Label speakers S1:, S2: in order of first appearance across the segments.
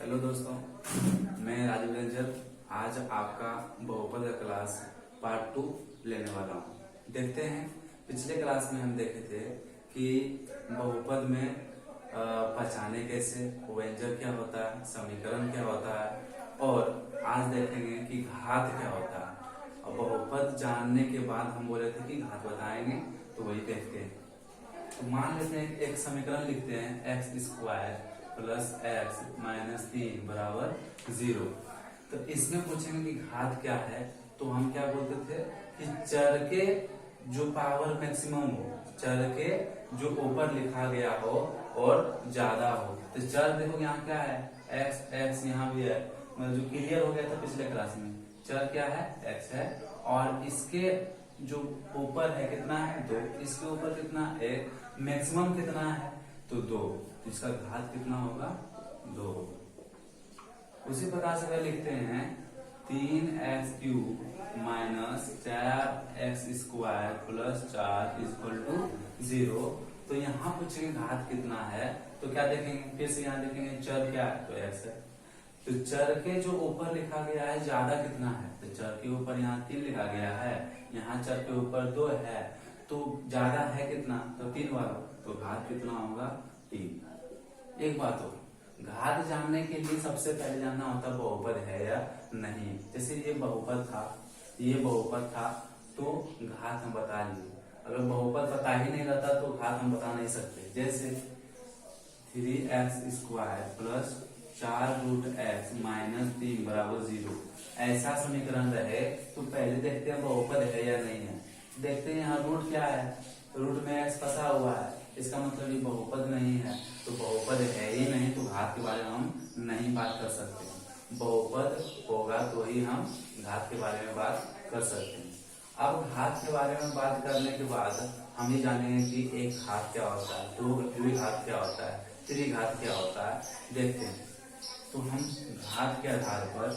S1: Hello दोस्तों, मैं राजीव रंजन आज आपका बहुपद का क्लास पार्ट 2 लेने वाला हूँ। देखते हैं, पिछले क्लास में हम देखे थे कि बहुपद में पहचाने कैसे, व्यंजक क्या होता है, समीकरण क्या होता है, और आज देखेंगे कि घात क्या होता है। और बहुपद जानने के बाद हम बोले थे कि घात बताएंगे, तो वही देखते हैं। तो मान लेते हैं एक समीकरण लिखते हैं, x square plus x minus 3 बराबर 0। तो इसमें पूछेंगे कि घात क्या है, तो हम क्या बोलते थे कि चर के जो पावर मैक्सिमम हो, चर के जो ऊपर लिखा गया हो और ज्यादा हो। तो चर देखो यहाँ क्या है, एक्स, एक्स यहाँ भी है, मतलब जो क्लियर हो गया था पिछले क्लास में। चर क्या है, एक्स है, और इसके जो ऊपर है कितना है, 2, इसके ऊपर कितना, 1, मैक्सिमम कितना है तो 2, तो इसका घात कितना होगा, 2। उसी प्रकार से लिखते हैं 3x³ minus 4x square plus 4 equal to 0। तो यहाँ पूछेंगे घात कितना है, तो क्या देखेंगे, फिर से यहाँ देखेंगे चर क्या है, तो x है। तो चर के जो ऊपर लिखा गया है ज्यादा कितना है, तो चर के ऊपर यहाँ 3 लिखा गया है, यहाँ चर के ऊपर 2 है, तो ज्यादा है कितना, तो 3 वाला, तो घात कितना होगा, 3। एक बात हो, घात जानने के लिए सबसे पहले जानना होता है बहुपद है या नहीं। जैसे ये बहुपद था, ये बहुपद था, तो घात हम बता लिए। अगर बहुपद पता ही नहीं रहता तो घात हम बता नहीं सकते। जैसे 3x square plus 4√x minus 3 बराबर 0, ऐसा समीकरण रहे तो पहले देखते हैं बहुपद है या नहीं है। देखते हैं यहाँ रूट क्या है, रूट में x फंसा हुआ है, इसका मतलब ये बहुपद नहीं है। तो बहुपद है ही नहीं तो घात के बारे में हम नहीं बात कर सकते। बहुपद होगा तो ही हम घात के बारे में बात कर सकते हैं। अब घात के बारे में बात करने के बाद हम ये जानेंगे कि एक घात क्या होता है, द्विघात क्या होता है, त्रिघात क्या होता है, देखते हैं। तो हम घात के आधार पर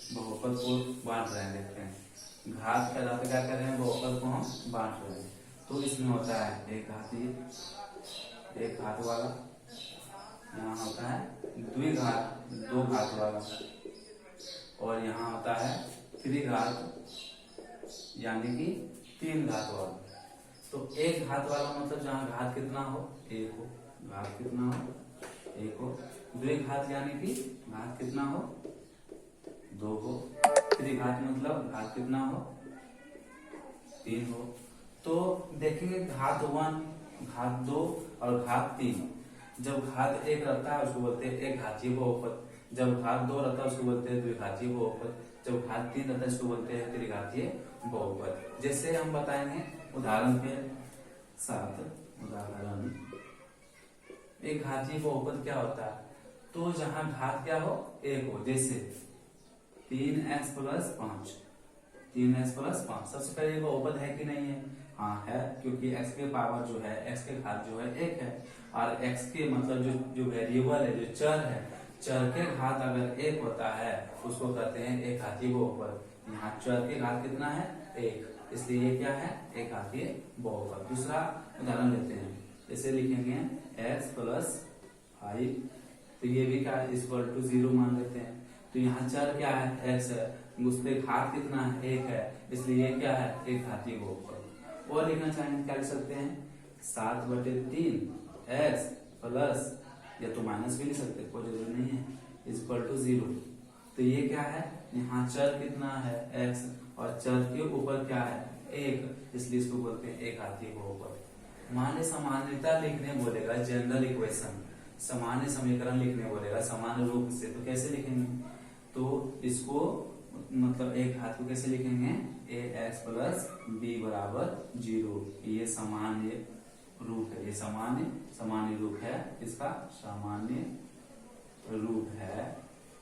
S1: बहुपद को बांट रहे हैं। देखते हैं घात के आधार पर क्या कर रहे हैं, बहुपद को हम बांट रहे हैं। तो इसमें होता है एक घात वाला, यहाँ होता है द्विघात, 2 घात वाला, और यहाँ होता है त्रिघात यानी कि 3 घात वाला। तो एक घात वाला मतलब जहाँ घात कितना हो, 1 हो, घात कितना हो, 1 हो। द्विघात यानी कि घात कितना हो, 2 हो। त्रिघात मतलब घात कितना हो, 3 हो। तो देखेंगे घात 1, घात 2 और घात 3। जब घात 1 रहता है उसको बोलते हैं एक घातीय बहुपद, जब घात 2 रहता है उसको बोलते हैं द्विघातीय बहुपद, जब घात 3 रहता है उसको बोलते हैं त्रिघातीय बहुपद। जैसे हम बताएंगे उदाहरण के साथ, उदाहरण एक घातीय बहुपद क्या होता है, तो जहां घात क्या हो, 1 हो। जैसे 3x प्लस 5, 3x प्लस 5। सबसे पहले बहुपद है कि नहीं है, हाँ है, क्योंकि x के पावर जो है, x के घात जो है 1 है, और x के मतलब जो वेरिएबल है, जो चर है, चर के घात अगर 1 होता है उसको कहते हैं एक घातीय बहुपद। यहाँ चर के घात कितना है, 1, इसलिए ये क्या है, एक घातीय बहुपद। दूसरा उदाहरण लेते हैं, जैसे लिखेंगे x प्लस 5, तो ये भी क्या इक्वल टू 0 मान लेते हैं। तो यहाँ चर क्या है, x है, उस पे घात कितना है, 1 है, इसलिए ये क्या है, एक घातीय बहुपद। और लिखना चाहेंगे क्या लिख सकते हैं, 7/3 x प्लस, या तो माइनस भी लिख सकते हैं, कोई जरूरी नहीं है, इक्वल टू 0। तो ये क्या है, यहाँ चर कितना है, x, और चर के ऊपर क्या है, 1, इसलिए इसको बोलते हैं एक घातीय बहुपद। मान लीजिए सामान्यता लिखने बोलेगा, जनरल इक्वेशन, सामान्य समीकरण लिखने बोलेगा सामान्य रूप से, तो कैसे लिखेंगे, तो इसको मतलब एक घात को कैसे लिखेंगे, ax प्लस b बराबर 0। ये सामान्य रूप है, ये सामान्य रूप है, इसका सामान्य रूप है,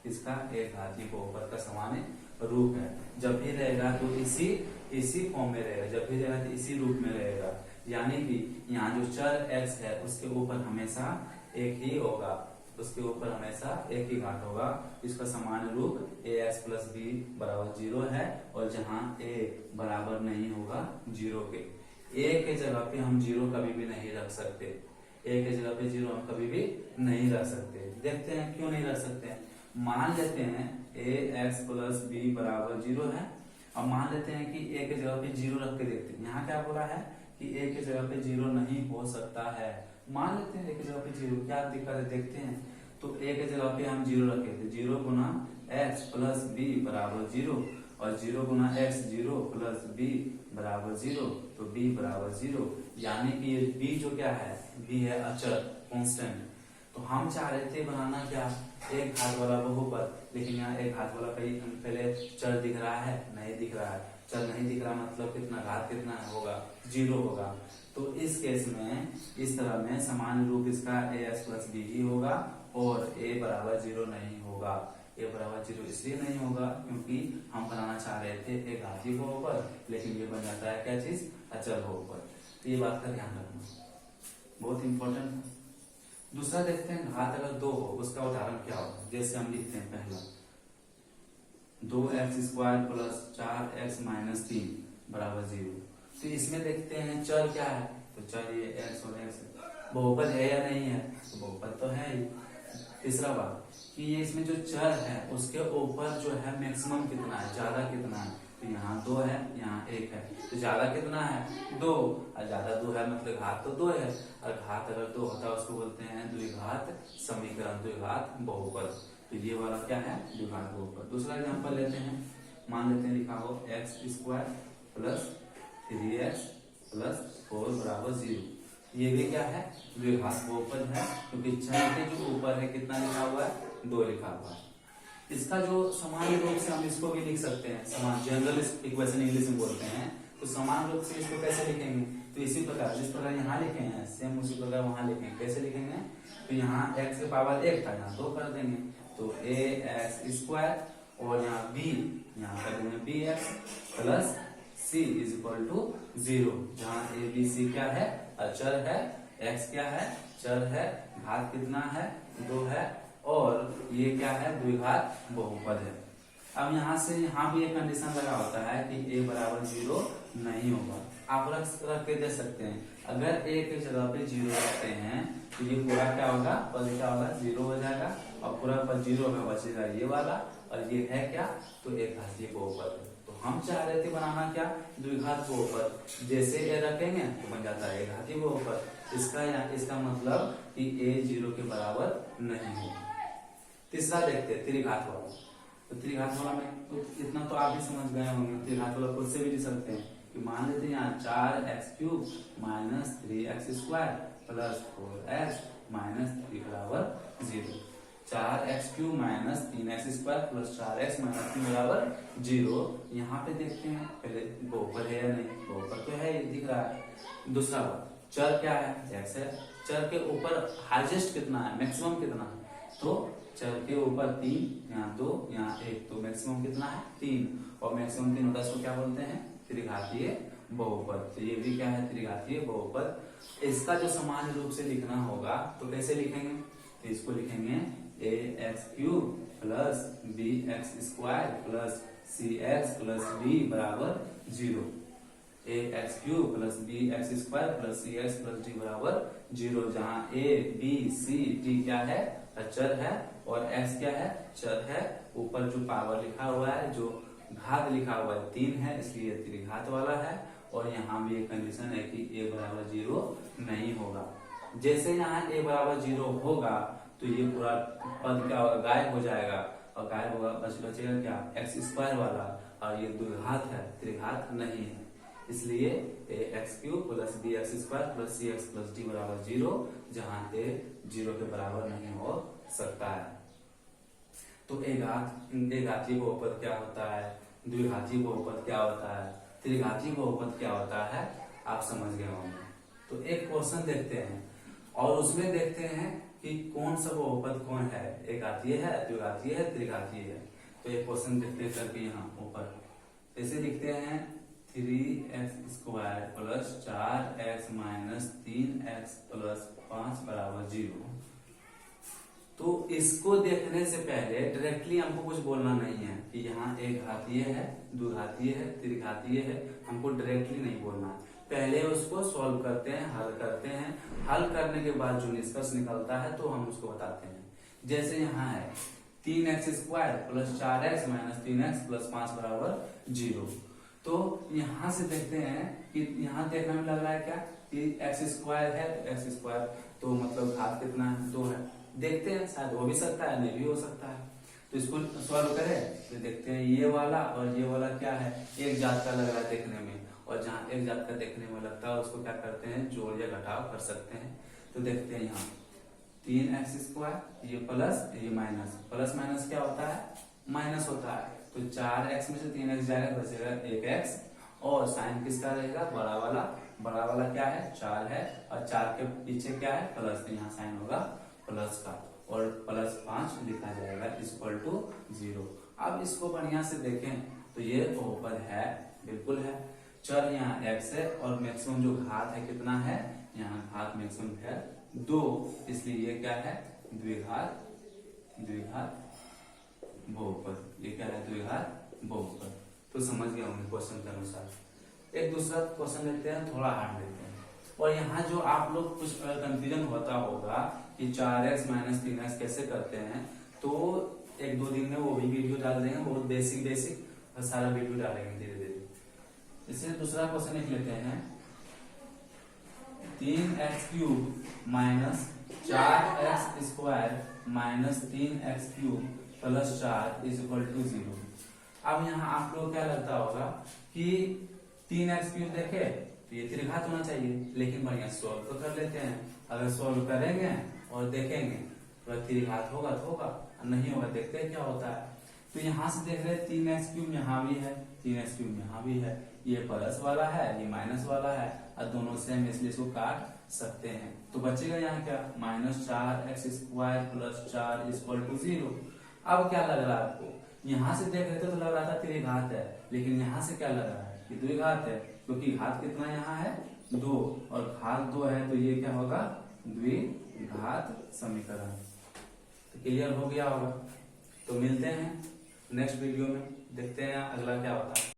S1: इसका एक घातीय बहुपद का सामान्य रूप है। जब भी रहेगा तो इसी फॉर्म में रहेगा, जब भी रहेगा तो इसी रूप में रहेगा। यानी कि यहाँ जो चर x है उसके ऊपर हमेशा 1 ही होगा, उसके ऊपर हमेशा एक ही घात होगा। इसका सामान्य रूप ax प्लस बी बराबर 0 है, और जहां a बराबर नहीं होगा 0 के, a के जगह पे हम 0 कभी भी नहीं रख सकते। a के जगह पे 0 हम कभी भी नहीं रख सकते। देखते हैं क्यों नहीं रख सकते। मान लेते हैं ax प्लस बी बराबर 0 है। अब मान लेते हैं कि a के जगह पे 0 रख के देखते हैं। यहाँ क्या बोला है कि a के जगह पे 0 नहीं हो सकता है। मान लेते हैं a के जगह पे 0, क्या दिक्कत है देखते हैं। तो a के जगह पे हम 0 रखे थे, 0 गुना x प्लस बी बराबर 0, और 0 गुना x 0 प्लस b बराबर 0, तो b बराबर 0। यानी कि ये b जो क्या है, b है अचर, कांस्टेंट। तो हम चाह रहे थे बनाना क्या, एक घात वाला बहुपद, लेकिन यहाँ एक घात वाला कहीं पहले चर दिख रहा है, नहीं दिख रहा है। चर नहीं दिख रहा मतलब कितना, घात कितना होगा, 0 होगा। तो इस केस में इस तरह में सामान्य रूप इसका ax प्लस बी ही होगा, और a बराबर 0 नहीं होगा। a बराबर 0 इसलिए नहीं होगा क्योंकि हम बनाना चाह रहे थे एक घातीय बहुपद, लेकिन ये बन जाता है क्या चीज, अचर बहुपद। तो ये बात का ध्यान रखना, बहुत इंपॉर्टेंट है। दूसरा देखते हैं, घात अगर 2 हो उसका उदाहरण क्या होगा। जैसे हम लिखते हैं पहला 2x square plus 4x minus 3 बराबर 0। तो इसमें देखते हैं चर क्या है, तो चर ये x और x बहुपद है या नहीं है, तो बहुपद तो है ही। तीसरा बात कि ये इसमें जो चर है उसके ऊपर जो है मैक्सिमम कितना है, ज्यादा कितना है। तो यहाँ 2 है, यहाँ 1 है, तो ज्यादा कितना है 2, और ज्यादा 2 है मतलब घात तो 2 है, और घात अगर 2 होता है उसको बोलते हैं द्विघात समीकरण, द्विघात बहुपद। तो ये वाला क्या है, द्विघात बहुपद। दूसरा एग्जांपल लेते हैं, मान लेते हैं लिखा हो x square plus 3x plus 4 बराबर 0। ये भी क्या है, द्विघात बहुपद है, क्योंकि चर के जो ऊपर है कितना लिखा हुआ है, 2 लिखा हुआ है। इसका जो समान रूप से हम इसको भी लिख सकते हैं, समान जनरल इक्वेशन इंग्लिश में बोलते हैं। तो समान रूप से इसको कैसे लिखेंगे, तो इसी प्रकार जिस प्रकार यहाँ लिखे हैं सेम उसी प्रकार वहां लिखेंगे। कैसे लिखेंगे, तो यहाँ x के पावर 1 था, यहाँ 2 कर देंगे, तो ax स्क्वायर, और यहाँ b यहाँ कर देंगे bx plus c is equal to 0, जहाँ a b c क्या है, अचर है, x क्या है, चर है, घात कितना है 2 है, और ये क्या है, द्विघात बहुपद है। अब यहाँ से यहाँ भी एक कंडीशन लगा होता है कि a बराबर 0 नहीं होगा। आप रख के दे सकते हैं, अगर a के जगह पे 0 रखते हैं तो ये पूरा क्या होगा, पद क्या होगा, 0 हो जाएगा, और पूरा पद 0 होगा, बचेगा ये वाला, और ये है क्या, तो एक घातीय बहुपद है। तो हम चाह रहे थे बनाना क्या, द्विघात बहुपद। जैसे a रखेंगे तो बन जाता है एक घातीय बहुपद। इसका मतलब कि a 0 के बराबर नहीं होगा। तीसरा देखते हैं त्रिघात वाला। तो त्रिघात वाला में तो इतना तो आप भी समझ गए होंगे, त्रिघात वाला खुद से भी लिख सकते हैं कि मान लेते हैं यहाँ 4x³ minus 3x square plus 4x minus 3 बराबर 0। 4x³ minus 3x square plus 4x minus 3 बराबर 0। यहाँ पे देखते हैं पहले बहुपद है या नहीं, बहुपद तो है, दिख रहा है। दूसरा बात, चर क्या है, x है, चर के ऊपर हाईएस्ट कितना है, मैक्सिमम कितना है, तो चर के ऊपर 3, यहाँ 2, यहाँ 1, तो मैक्सिमम कितना है 3, और मैक्सिमम 3 होता है, इसको क्या बोलते हैं, त्रिघातीय बहुपद। तो ये भी क्या है, त्रिघातीय बहुपद। इसका जो सामान्य रूप से लिखना होगा तो कैसे लिखेंगे, तो इसको लिखेंगे ax³ plus bx square plus cx plus d बराबर 0। ax³ plus bx square plus cx plus d बराबर 0, जहाँ a b c d क्या है, चर है, और x क्या है, चर है। ऊपर जो पावर लिखा हुआ है, जो घात लिखा हुआ है 3 है, इसलिए त्रिघात वाला है। और यहाँ भी एक कंडीशन है कि a बराबर 0 नहीं होगा। जैसे यहाँ a बराबर 0 होगा तो ये पूरा पद क्या होगा, गायब हो जाएगा, और गायब होगा, बचेगा क्या, x स्क्वायर वाला, और ये द्विघात है, त्रिघात नहीं है। इसलिए ax³ plus bx square plus cx plus d बराबर 0, जहाँ a 0 के बराबर नहीं हो सकता है। तो घातीय बहुपद क्या होता है, द्विघातीय बहुपद क्या होता है, त्रिघातीय बहुपद क्या होता है, आप समझ गए होंगे। तो एक क्वेश्चन देखते हैं, और उसमें देखते हैं कि कौन सा बहुपद कौन है, एक घातीय है, द्विघातीय है, त्रिघातीय है। तो एक क्वेश्चन देखते हैं करके यहाँ ऊपर ऐसे लिखते हैं 3x square plus 4x minus 3x plus 5 बराबर 0। तो इसको देखने से पहले डायरेक्टली हमको कुछ बोलना नहीं है कि यहाँ एक घातीय है, द्विघातीय है, त्रिघातीय है, हमको डायरेक्टली नहीं बोलना है। पहले उसको सॉल्व करते हैं, हल करते हैं। हल करने के बाद जो निष्कर्ष निकलता है तो हम उसको बताते हैं। जैसे यहाँ है 3x² plus 4x minus 3x plus 5 बराबर 0। तो यहाँ से देखते हैं कि यहाँ देखने में लग रहा है क्या कि x² है, x² तो मतलब घात कितना है, 2 है। देखते हैं, शायद हो भी सकता है, नहीं भी हो सकता है। तो इसको सॉल्व करें तो देखते हैं ये वाला और ये वाला क्या है, एक जात का लग रहा है देखने में, और जहाँ एक जात का देखने में लगता है उसको क्या करते हैं, जोड़ या घटाव कर सकते हैं। तो देखते हैं यहाँ 3x² ये प्लस ये माइनस, प्लस माइनस क्या होता है, माइनस होता है। तो 4x में से 3x जाएगा, बचेगा 1x, और साइन किसका रहेगा, बड़ा वाला। बड़ा वाला क्या है, 4 है, और 4 के पीछे क्या है, प्लस, तो यहाँ साइन होगा प्लस का, और प्लस 5 लिखा जाएगा इक्वल टू 0। अब इसको बढ़िया से देखें तो ये ऊपर है, बिल्कुल है। चल यहाँ x है, और मैक्सिमम जो घात है कितना है, यहाँ घात मैक्सिमम है 2, इसलिए ये क्या है, द्विघात बहुपद। ये क्या है, द्विघात बहुपद। तो समझ गया होंगे क्वेश्चन के अनुसार। एक दूसरा क्वेश्चन लेते हैं, थोड़ा हार्ड लेते हैं। और यहाँ जो आप लोग कुछ कंफ्यूजन होता होगा कि 4x माइनस 3x कैसे करते हैं, तो 1-2 दिन में वो भी वीडियो डाल देंगे, बहुत बेसिक सारा वीडियो डालेंगे धीरे धीरे। इससे दूसरा क्वेश्चन लिख लेते हैं, 3x³ minus 4x² minus 3x³ plus 4 is equal to 0। अब यहाँ आप लोग क्या लगता होगा कि 3x³ देखे तो ये त्रिघात होना चाहिए, लेकिन बढ़िया सॉल्व तो कर लेते हैं। अगर सॉल्व करेंगे और देखेंगे तो त्रिघात होगा तो होगा, नहीं होगा देखते हैं क्या होता है। तो यहाँ से देख रहे 3x³ यहाँ भी है, 3x³ यहाँ भी है, ये प्लस वाला है, ये माइनस वाला है, और दोनों सेम, इसलिए इसको काट सकते हैं। तो बचेगा यहाँ क्या, minus 4x² plus 4 equal to 0। अब क्या लग रहा है आपको, यहाँ से देख रहे थे तो लग रहा था त्रिघात है, लेकिन यहाँ से क्या लग रहा है कि द्विघात है, क्योंकि घात कितना यहाँ है 2, और घात 2 है तो ये क्या होगा, द्विघात समीकरण। तो क्लियर हो गया होगा। तो मिलते हैं नेक्स्ट वीडियो में, देखते हैं अगला क्या होता है।